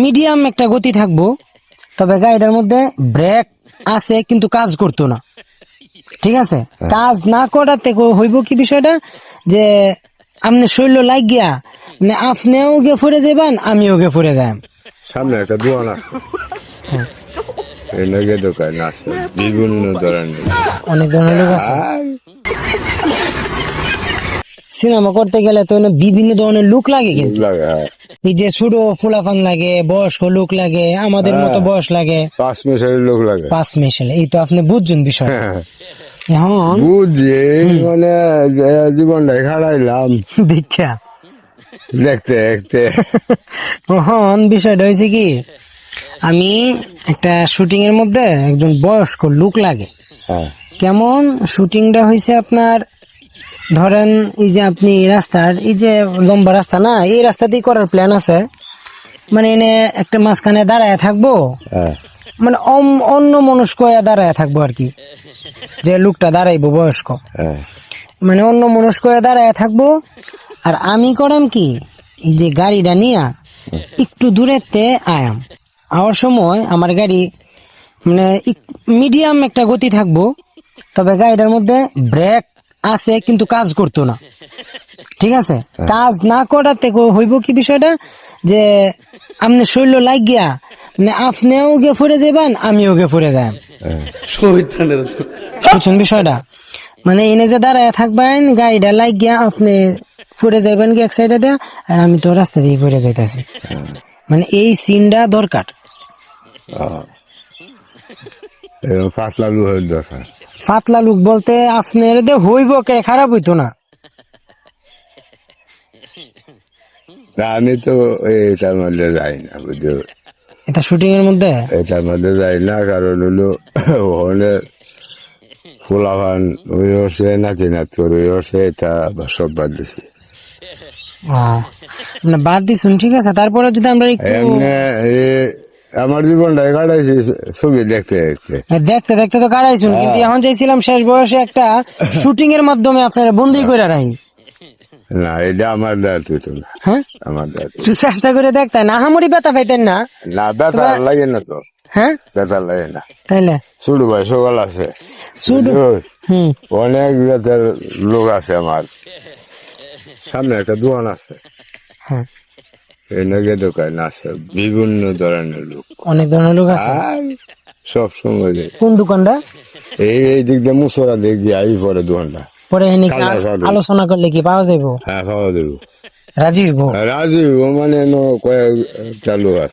Medium একটা গতি থাকবো, তবে গাড়িটার মধ্যে ব্রেক আছে কিন্তু কাজ করতো না। ঠিক আছে, কাজ না করাতে হইব কি বিষয়টা, যে আপনি শরীর লাগিয়া মানে আপনিও গে ফুরে যাবেন, আমিও গে ফুরে যাই। সামনে একটা দোকান আছে, এই নগে দোকান আছে বিভিন্ন ধরনের। অনেক ধরনের লোক আছে। সিনেমা করতে গেলে তো বিভিন্ন ধরনের লুক লাগে, কিন্তু এই যে ছোট ফুলাফান লাগে, বয়স্ক লোক লাগে, আমাদের মতো বয়স লাগে, 5 মিনিটের লোক লাগে। 5 মিশাল। এই তো আপনি বুঝছেন বিষয়। এখন বুঝে মানে জীবনটাই খাড়াইলাম দীক্ষা দেখতে দেখতে। এখন বিষয়টা হয়েছে কি, আমি একটা শুটিং এর মধ্যে একজন বয়স্ক লোক লাগে। কেমন শুটিংটা হয়েছে আপনার, ধরেন এই যে আপনি রাস্তার এই যে লম্বা রাস্তা না, এই রাস্তা দিয়ে করার প্ল্যান আছে। মানে এনে একটা মাঝখানে দাঁড়ায় থাকবো, মানে অন্য মনস্ক দাঁড়ায় থাকবো আর কি, যে লোকটা দাঁড়াইবো বয়স্ক, মানে অন্য মনস্ক দাঁড়ায় থাকবো। আর আমি করাম কি, এই যে গাড়িটা নিয়ে একটু দূরেতে আয়াম। আওয়ার সময় আমার গাড়ি মানে মিডিয়াম একটা গতি থাকবো, তবে গাড়িটার মধ্যে ব্রেক আছে কিন্তু কাজ করতো না। ঠিক আছে, কাজ না করাতে হইব কি বিষয়টা, যে আপনি শরীর লাগিয়া মানে আপনিও গে ফুরে যাবেন, আমিও গে ফুরে যাই। বুঝছেন বিষয়টা? মানে এনে যে দাঁড়ায় থাকবেন, গাড়িটা লাগিয়া আপনি ফুরে যাবেন কি এক সাইডে দেয়া, আর আমি তো রাস্তা দিয়ে ফুরে যাইতেছি। মানে এই সিনটা দরকার। পাতলা লোকের দরকার। পাতলা লোক বলতে আপনার হইব কে, খারাপ হইতো না। আমি তো এটার মধ্যে যাই না, বুঝলো, এটা শুটিং এর মধ্যে এটার মধ্যে যাই না। কারণ হলো ওখানে ফুলাভান ওই হচ্ছে, নাচি নাচ করে ওই হচ্ছে, এটা সব বাদ দিছি। মানে বাদ দিছুন, ঠিক আছে। তারপরে যদি আমরা একটু আমার জীবনটা কাটাইছি ছবি দেখতে দেখতে দেখতে দেখতে তো কাটাইছুন, কিন্তু এখন চাইছিলাম শেষ বয়সে একটা শুটিং এর মাধ্যমে আপনারা বন্দি করে রাখি। না, এটা আমার দায়িত্ব তো না। হ্যাঁ, আমার দায়িত্ব একটু চেষ্টা করে দেখতেন, আহামরি ব্যথা পাইতেন না। না, ব্যথা লাগে না তো। হ্যাঁ, ব্যথা লাগে না। তাইলে শুরু ভাই সকাল আছে, অনেক ব্যথার লোক আছে। আমার সামনে একটা দোকান আছে, হ্যাঁ, এই নগে দোকান আছে বিভিন্ন ধরনের লোক। অনেক ধরনের লোক আছে। সব সময় কোন দোকানটা? এই দিক দিয়ে মুসরা দিক দিয়ে আই পরে দোকানটা। পরে আলোচনা করলে কি পাওয়া যাইব? হ্যাঁ, পাওয়া যাবো। রাজি হইব? রাজি মানে কয়েকটা লোক আছে।